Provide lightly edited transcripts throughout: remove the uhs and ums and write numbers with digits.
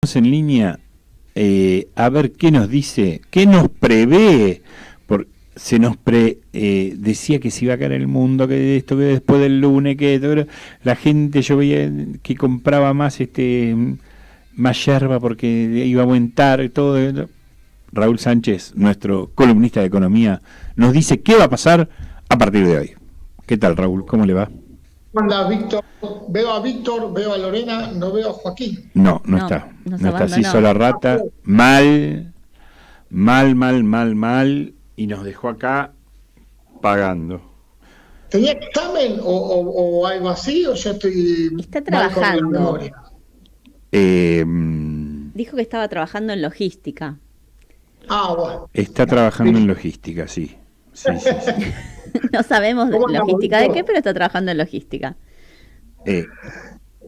En línea a ver qué nos dice, qué nos prevé, se nos decía que se iba a caer el mundo, que esto, que después del lunes, que la gente yo veía que compraba más yerba porque iba a aumentar todo. Raúl Sánchez, nuestro columnista de economía, nos dice qué va a pasar a partir de hoy. ¿Qué tal, Raúl? ¿Cómo le va? Anda, Víctor. Veo a Víctor, veo a Lorena, no veo a Joaquín. No Nos está así, abandonó. sola rata, mal, y nos dejó acá pagando. ¿Tenía examen o algo así? ¿O ya estoy Está mal con la trabajando. memoria? Dijo que estaba trabajando en logística. Bueno. Está trabajando en logística, sí. Sí. No sabemos ¿Cómo andamos, logística de Víctor? qué, pero está trabajando en logística.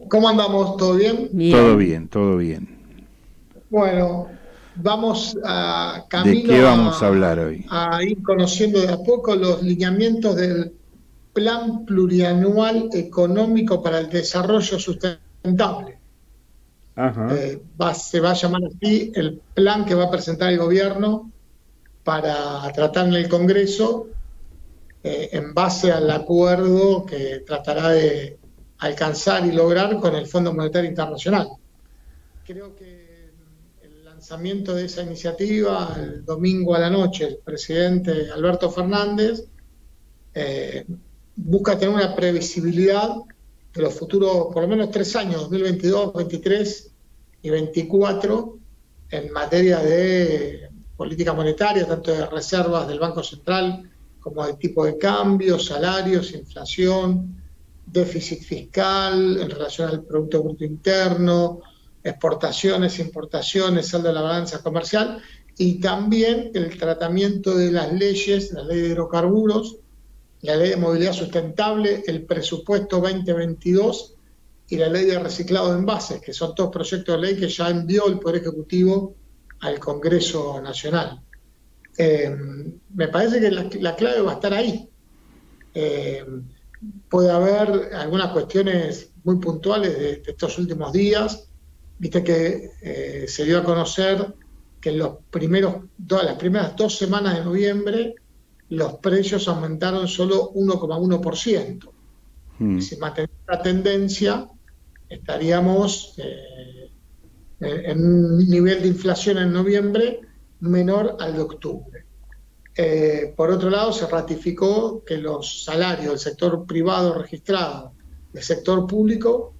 ¿Cómo andamos? ¿Todo bien? Bien. Todo bien. Bueno, vamos a ¿De camino qué vamos a hablar hoy? a ir conociendo de a poco los lineamientos del Plan Plurianual Económico para el Desarrollo Sustentable. Ajá. Se va a llamar así el plan que va a presentar el gobierno para tratar en el Congreso en base al acuerdo que tratará de alcanzar y lograr con el Fondo Monetario Internacional. Creo que el lanzamiento de esa iniciativa, el domingo a la noche, el presidente Alberto Fernández busca tener una previsibilidad de los futuros, por lo menos 3 años, 2022, 2023 y 2024, en materia de política monetaria, tanto de reservas del Banco Central como de tipo de cambio, salarios, inflación, déficit fiscal en relación al Producto Bruto Interno, exportaciones, importaciones, saldo de la balanza comercial, y también el tratamiento de las leyes, la ley de hidrocarburos, la ley de movilidad sustentable, el presupuesto 2022 y la ley de reciclado de envases, que son 2 proyectos de ley que ya envió el Poder Ejecutivo al Congreso Nacional. Me parece que la clave va a estar ahí. Puede haber algunas cuestiones muy puntuales de estos últimos días. Viste que se dio a conocer que en las primeras 2 semanas de noviembre los precios aumentaron solo 1,1%. Si mantenemos la tendencia, estaríamos en un nivel de inflación en noviembre menor al de octubre. Por otro lado, se ratificó que los salarios del sector privado registrado, del sector público,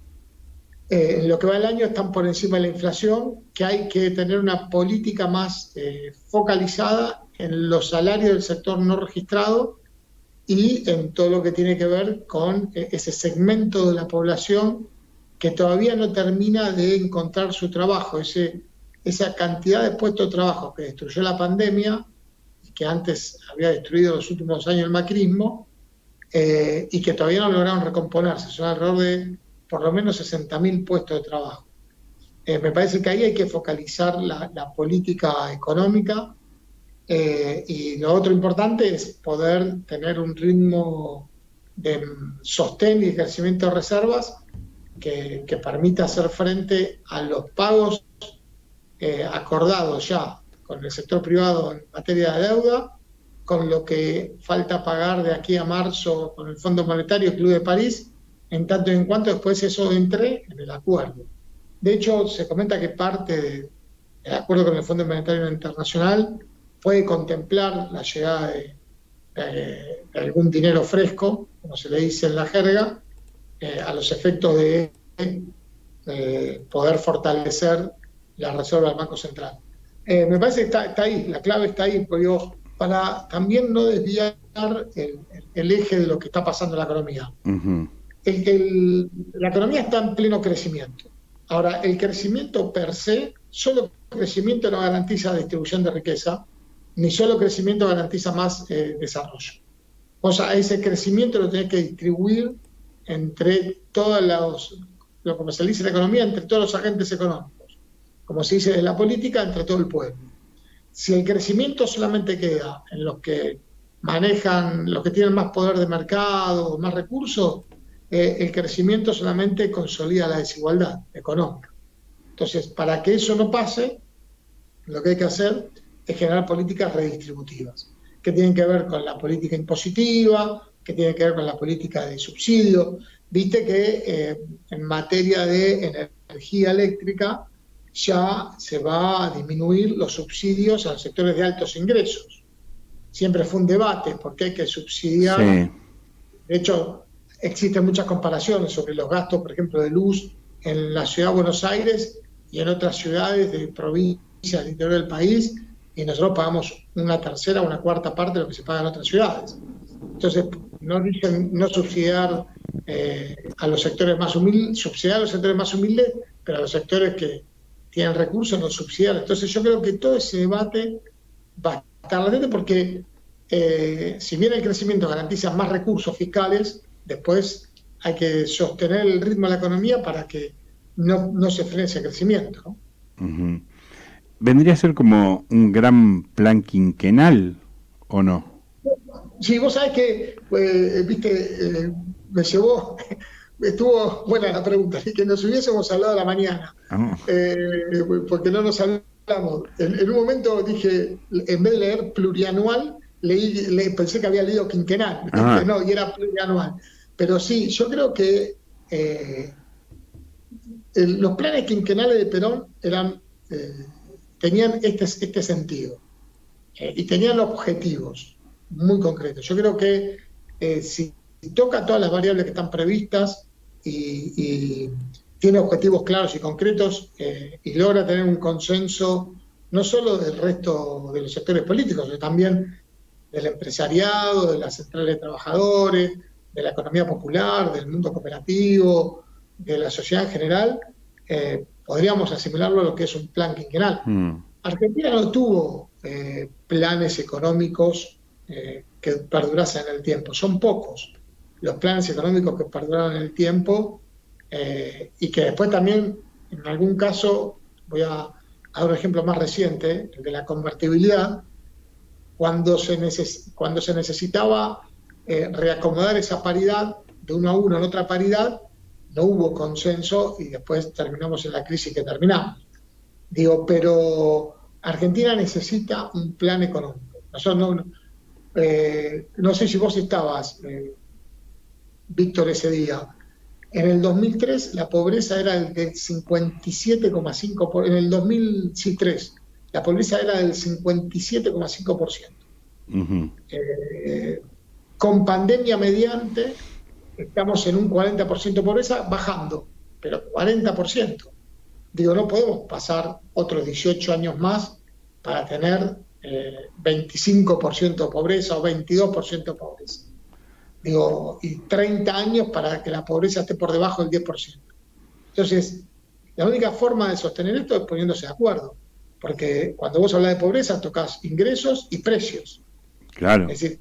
en lo que va del año están por encima de la inflación, que hay que tener una política más focalizada en los salarios del sector no registrado y en todo lo que tiene que ver con ese segmento de la población que todavía no termina de encontrar su trabajo, esa cantidad de puestos de trabajo que destruyó la pandemia y que antes había destruido los últimos años el macrismo, y que todavía no lograron recomponerse. Son alrededor de por lo menos 60.000 puestos de trabajo. Me parece que ahí hay que focalizar la política económica, y lo otro importante es poder tener un ritmo de sostén y de crecimiento de reservas que permita hacer frente a los pagos acordados ya con el sector privado en materia de deuda, con lo que falta pagar de aquí a marzo con el Fondo Monetario y Club de París, en tanto y en cuanto después eso entre en el acuerdo. De hecho, se comenta que parte del acuerdo con el Fondo Monetario Internacional puede contemplar la llegada de algún dinero fresco, como se le dice en la jerga, a los efectos de poder fortalecer la reserva del Banco Central. Me parece que está ahí, la clave está ahí, porque para también no desviar el eje de lo que está pasando en la economía. Uh-huh. La economía está en pleno crecimiento. Ahora, el crecimiento per se, solo crecimiento no garantiza distribución de riqueza, ni solo crecimiento garantiza más desarrollo. O sea, ese crecimiento lo tenés que distribuir entre todos como se dice en la economía, entre todos los agentes económicos. Como se dice en la política, entre todo el pueblo. Si el crecimiento solamente queda en los que manejan, los que tienen más poder de mercado, más recursos, el crecimiento solamente consolida la desigualdad económica. Entonces, para que eso no pase, lo que hay que hacer es generar políticas redistributivas, que tienen que ver con la política impositiva, que tienen que ver con la política de subsidio. Viste que en materia de energía eléctrica ya se va a disminuir los subsidios a los sectores de altos ingresos. Siempre fue un debate porque hay que subsidiar. Sí. De hecho, existen muchas comparaciones sobre los gastos, por ejemplo, de luz en la ciudad de Buenos Aires y en otras ciudades de provincias del interior del país, y nosotros pagamos una tercera o una cuarta parte de lo que se paga en otras ciudades. Entonces, no dicen no subsidiar a los sectores más humildes, subsidiar a los sectores más humildes, pero a los sectores que tienen recursos no subsidiar. Entonces, yo creo que todo ese debate va a estar latente porque si bien el crecimiento garantiza más recursos fiscales, después hay que sostener el ritmo de la economía para que no se frene ese crecimiento, ¿no? Uh-huh. ¿Vendría a ser como un gran plan quinquenal o no? Sí, vos sabés que, me llevó, estuvo buena la pregunta, que nos hubiésemos hablado a la mañana, porque no nos hablamos. En un momento dije, en vez de leer plurianual, pensé que había leído quinquenal, no, y era plurianual. Pero sí, yo creo que los planes quinquenales de Perón tenían este sentido y tenían objetivos muy concretos. Yo creo que si toca todas las variables que están previstas y tiene objetivos claros y concretos y logra tener un consenso no solo del resto de los sectores políticos, sino también del empresariado, de las centrales de trabajadores, de la economía popular, del mundo cooperativo, de la sociedad en general, podríamos asimilarlo a lo que es un plan quinquenal. Argentina no tuvo planes económicos que perdurasen en el tiempo. Son pocos los planes económicos que perduraron en el tiempo y que después también, en algún caso, voy a dar un ejemplo más reciente, el de la convertibilidad, cuando se necesitaba reacomodar esa paridad de 1 a 1 en otra paridad, no hubo consenso y después terminamos en la crisis que terminamos. Pero Argentina necesita un plan económico. Nosotros no sé si vos estabas, Víctor, ese día. En el 2003 la pobreza era del 57,5%. En el 2003 la pobreza era del 57,5%. Uh-huh. Con pandemia mediante estamos en un 40% de pobreza, bajando, pero 40%. No podemos pasar otros 18 años más para tener 25% de pobreza o 22% de pobreza. Y 30 años para que la pobreza esté por debajo del 10%. Entonces, la única forma de sostener esto es poniéndose de acuerdo, porque cuando vos hablas de pobreza tocas ingresos y precios. Claro. Es decir,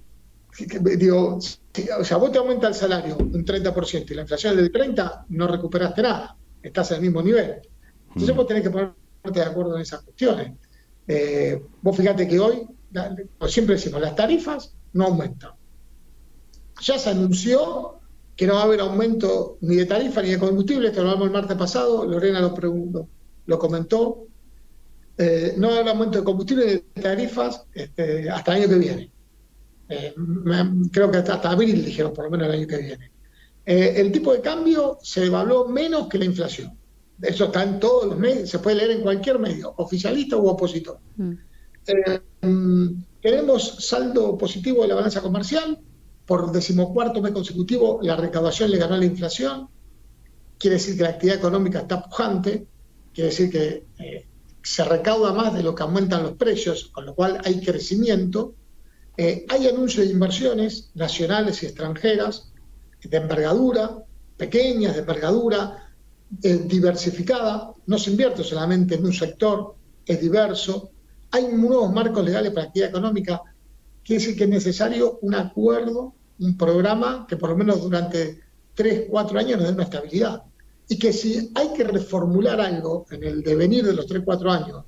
vos te aumenta el salario un 30% y la inflación es del 30%, no recuperaste nada, estás en el mismo nivel. Entonces vos tenés que ponerte de acuerdo en esas cuestiones. Vos fíjate que hoy, siempre decimos, las tarifas no aumentan. Ya se anunció que no va a haber aumento ni de tarifa ni de combustible, esto lo hablamos el martes pasado, Lorena lo comentó. No va a haber aumento de combustible ni de tarifas hasta el año que viene. Creo que hasta abril dijeron, por lo menos el año que viene. El tipo de cambio se devaluó menos que la inflación. Eso está en todos los medios, se puede leer en cualquier medio, oficialista u opositor. Tenemos saldo positivo de la balanza comercial, por 14º mes consecutivo la recaudación le ganó a la inflación, quiere decir que la actividad económica está pujante, quiere decir que se recauda más de lo que aumentan los precios, con lo cual hay crecimiento. Hay anuncios de inversiones nacionales y extranjeras de envergadura, pequeñas, de envergadura, diversificada, no se invierte solamente en un sector, es diverso. Hay nuevos marcos legales para la actividad económica, quiere decir que es necesario un acuerdo, un programa que por lo menos durante 3-4 años nos dé una estabilidad. Y que si hay que reformular algo en el devenir de los 3-4 años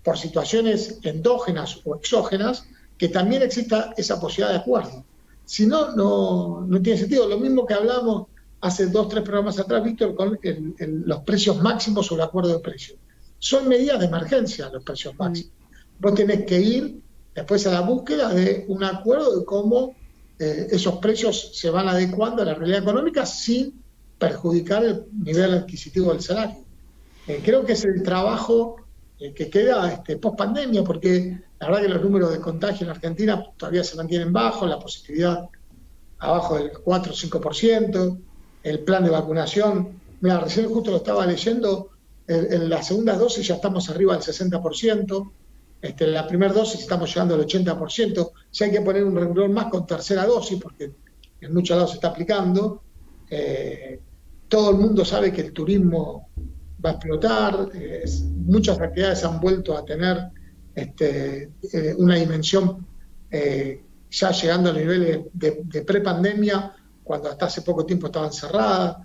por situaciones endógenas o exógenas, que también exista esa posibilidad de acuerdo. Si no, no tiene sentido. Lo mismo que hablamos hace 2-3 programas atrás, Víctor, con los precios máximos o el acuerdo de precios. son medidas de emergencia los precios máximos. Vos tenés que ir después a la búsqueda de un acuerdo de cómo esos precios se van adecuando a la realidad económica sin perjudicar el nivel adquisitivo del salario. Creo que es el trabajo que queda post pandemia, porque la verdad que los números de contagio en Argentina todavía se mantienen bajos, la positividad abajo del 4 o 5%, el plan de vacunación, mira, recién justo lo estaba leyendo, en la segunda dosis ya estamos arriba del 60%, en la primera dosis estamos llegando al 80%, si hay que poner un renglón más con tercera dosis, porque en muchos lados se está aplicando, todo el mundo sabe que el turismo va a explotar, muchas actividades han vuelto a tener una dimensión ya llegando a niveles de prepandemia, cuando hasta hace poco tiempo estaban cerradas.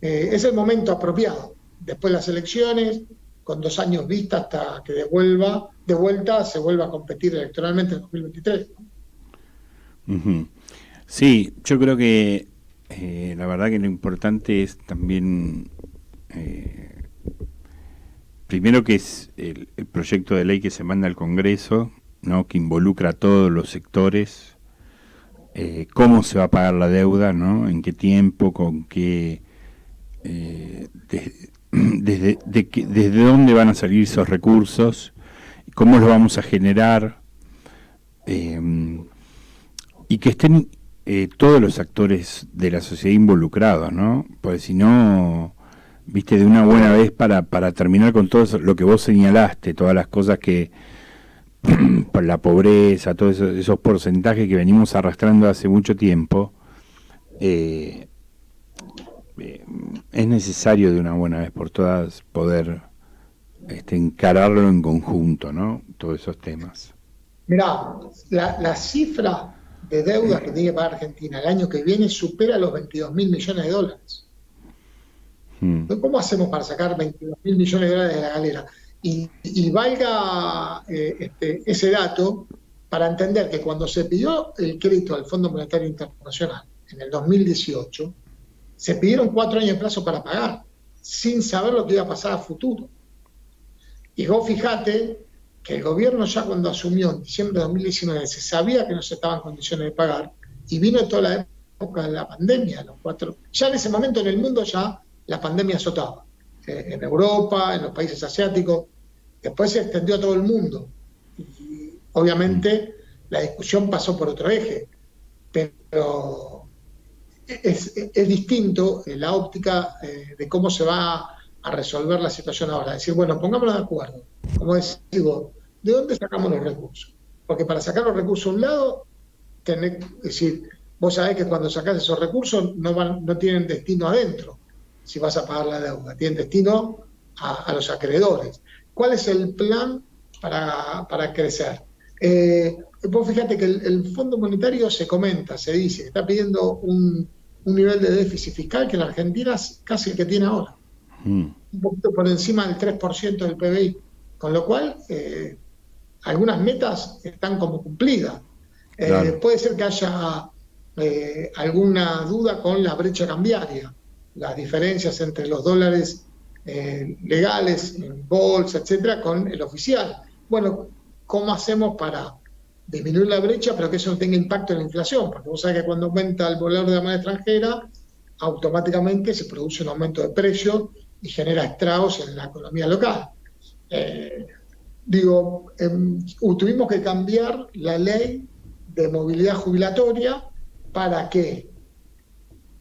Es el momento apropiado. Después de las elecciones, con 2 años vista hasta que de vuelta se vuelva a competir electoralmente en 2023. Uh-huh. Sí, yo creo que la verdad que lo importante es también, primero que es el proyecto de ley que se manda al Congreso, ¿no? Que involucra a todos los sectores, cómo se va a pagar la deuda, ¿no? En qué tiempo, con qué, desde dónde van a salir esos recursos, cómo los vamos a generar, y que estén todos los actores de la sociedad involucrados, ¿no? Porque si no, viste, de una buena vez para terminar con todo eso, lo que vos señalaste, todas las cosas que por la pobreza, todos esos porcentajes que venimos arrastrando hace mucho tiempo, es necesario de una buena vez por todas poder encararlo en conjunto, ¿no? Todos esos temas. Mirá, la cifra de deuda que tiene que pagar Argentina el año que viene supera los 22.000 millones de dólares. ¿Cómo hacemos para sacar 22.000 millones de dólares de la galera? Y valga ese dato para entender que cuando se pidió el crédito al Fondo Monetario Internacional en el 2018, se pidieron 4 años de plazo para pagar, sin saber lo que iba a pasar a futuro. Y vos fijate que el gobierno ya cuando asumió en diciembre de 2019 se sabía que no se estaba en condiciones de pagar, y vino toda la época de la pandemia, ya en ese momento en el mundo ya la pandemia azotaba, en Europa, en los países asiáticos. Después se extendió a todo el mundo y obviamente la discusión pasó por otro eje, pero es distinto la óptica de cómo se va a resolver la situación ahora. Es decir, bueno, pongámonos de acuerdo, como decís vos, ¿de dónde sacamos los recursos? Porque para sacar los recursos a un lado, es decir, vos sabés que cuando sacás esos recursos no tienen destino adentro, si vas a pagar la deuda, tienen destino a los acreedores. ¿Cuál es el plan para crecer? Vos fíjate que el Fondo Monetario se dice, que está pidiendo un nivel de déficit fiscal que en la Argentina es casi el que tiene ahora. Un poquito por encima del 3% del PBI. Con lo cual, algunas metas están como cumplidas. Claro. Puede ser que haya alguna duda con la brecha cambiaria, las diferencias entre los dólares legales, en bolsa, etcétera, con el oficial. Bueno, ¿cómo hacemos para disminuir la brecha, pero que eso no tenga impacto en la inflación? Porque vos sabés que cuando aumenta el valor de la moneda extranjera, automáticamente se produce un aumento de precios y genera estragos en la economía local. Tuvimos que cambiar la ley de movilidad jubilatoria para que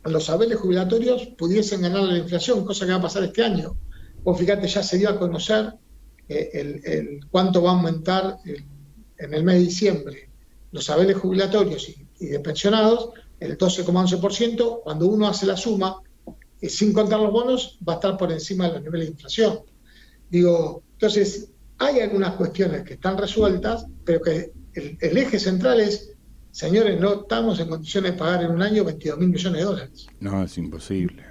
los saberes jubilatorios pudiesen ganar la inflación, cosa que va a pasar este año. Vos fíjate, ya se dio a conocer cuánto va a aumentar en el mes de diciembre los saberes jubilatorios y de pensionados, el 12,11%. Cuando uno hace la suma, sin contar los bonos, va a estar por encima de los niveles de inflación. Entonces, hay algunas cuestiones que están resueltas, pero que el eje central es: señores, no estamos en condiciones de pagar en un año 22.000 millones de dólares. No, es imposible.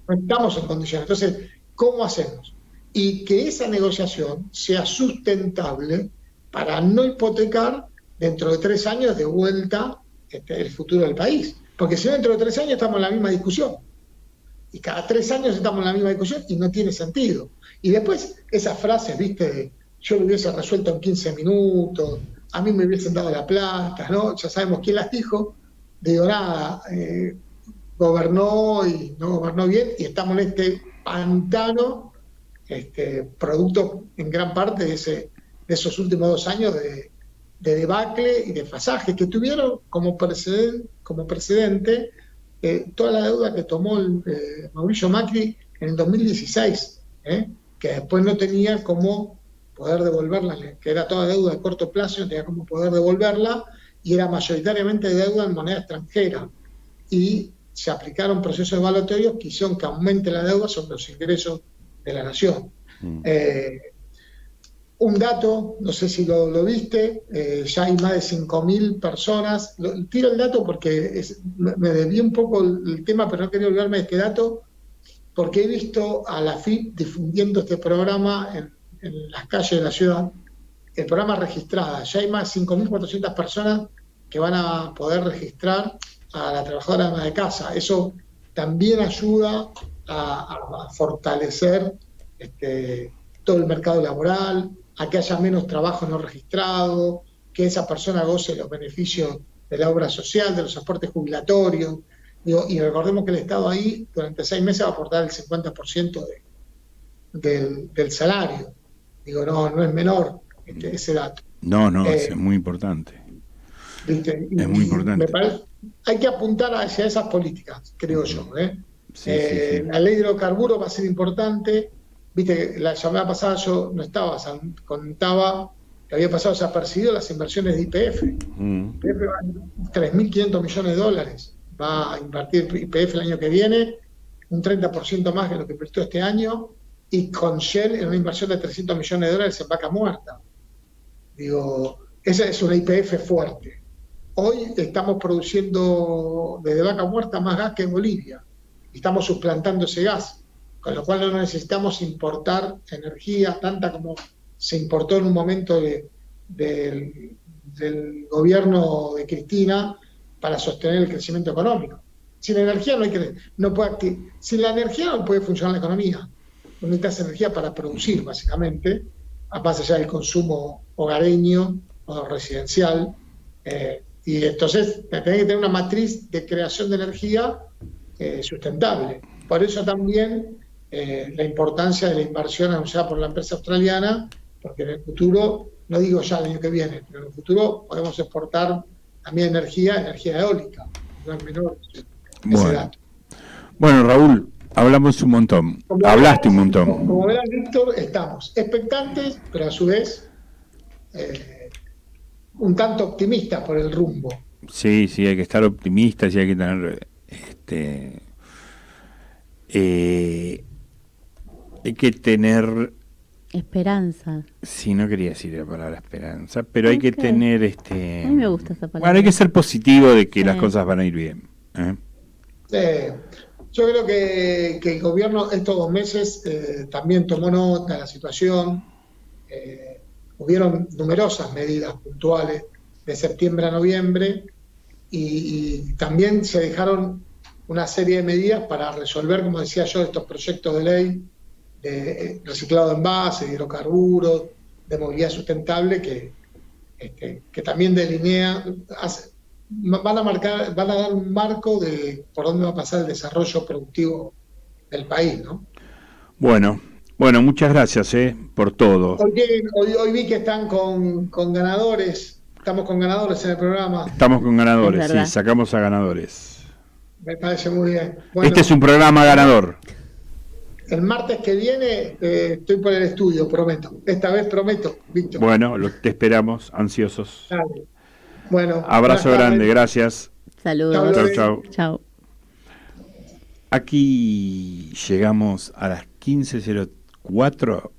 No estamos en condiciones. Entonces, ¿cómo hacemos? Y que esa negociación sea sustentable para no hipotecar dentro de 3 años de vuelta el futuro del país. Porque si no, dentro de 3 años estamos en la misma discusión. Y cada 3 años estamos en la misma discusión y no tiene sentido. Y después esas frases, viste, de, yo lo hubiese resuelto en 15 minutos, a mí me hubiesen dado la plata, ¿no? Ya sabemos quién las dijo. Digo, nada, gobernó y no gobernó bien y estamos en este pantano, producto en gran parte de esos últimos 2 años de debacle y de fasaje que tuvieron como precedente toda la deuda que tomó Mauricio Macri en el 2016, que después no tenía cómo poder devolverla, que era toda deuda de corto plazo, no tenía cómo poder devolverla, y era mayoritariamente deuda en moneda extranjera. Y se aplicaron procesos evaluatorios que hicieron que aumente la deuda sobre los ingresos de la nación. Un dato, no sé si lo viste, ya hay más de 5.000 personas. Tiro el dato porque me desvié un poco el tema, pero no quería olvidarme de este dato, porque he visto a la AFIP difundiendo este programa en las calles de la ciudad, el programa Registrada. Ya hay más de 5.400 personas que van a poder registrar a la trabajadora ama de casa. Eso también ayuda a fortalecer todo el mercado laboral, a que haya menos trabajo no registrado, que esa persona goce los beneficios de la obra social, de los aportes jubilatorios. Y recordemos que el Estado ahí durante 6 meses va a aportar el 50% del salario. No es menor ese dato. No, es muy importante. ¿Viste? Es muy importante. Hay que apuntar hacia esas políticas, creo yo. Sí. La ley de hidrocarburos va a ser importante. Viste, la semana pasada yo no estaba, contaba que había pasado desapercibido las inversiones de YPF. YPF va a 3.500 millones de dólares. Va a invertir YPF el año que viene, un 30% más que lo que invirtió este año, y con Shell en una inversión de 300 millones de dólares en Vaca Muerta. Esa es una YPF fuerte. Hoy estamos produciendo desde Vaca Muerta más gas que en Bolivia. Y estamos suplantando ese gas, con lo cual no necesitamos importar energía tanta como se importó en un momento del gobierno de Cristina para sostener el crecimiento económico. Sin energía sin la energía no puede funcionar la economía. No necesitas energía para producir, básicamente, más allá del consumo hogareño o residencial. Y entonces tenés que tener una matriz de creación de energía sustentable. Por eso también la importancia de la inversión anunciada por la empresa australiana, porque en el futuro, no digo ya el año que viene, pero en el futuro podemos exportar también energía eólica. No es menor ese dato. Bueno, Raúl, hablamos un montón. Hablaste un montón. Como verán, Víctor, estamos expectantes, pero a su vez un tanto optimistas por el rumbo. Sí, hay que estar optimistas y hay que tener hay que tener esperanza. Sí, no quería decir la palabra esperanza, pero hay que tener a mí me gusta esa palabra. Bueno, hay que ser positivo de que las cosas van a ir bien. Yo creo que el gobierno estos 2 meses también tomó nota de la situación. Hubieron numerosas medidas puntuales de septiembre a noviembre y también se dejaron una serie de medidas para resolver, como decía yo, estos proyectos de ley de reciclado de envases, de hidrocarburos, de movilidad sustentable que también delinea, van a dar un marco de por dónde va a pasar el desarrollo productivo del país, ¿no? Bueno, muchas gracias por todo. Hoy vi que están con ganadores. Estamos con ganadores en el programa. Estamos con ganadores, sí, sacamos a ganadores. Me parece muy bien. Este es un programa ganador. El martes que viene estoy por el estudio, prometo. Esta vez prometo, Víctor. Bueno, te esperamos, ansiosos. Dale. Bueno, abrazo grande, gracias. Saludos. Chau. Aquí llegamos a las 15:04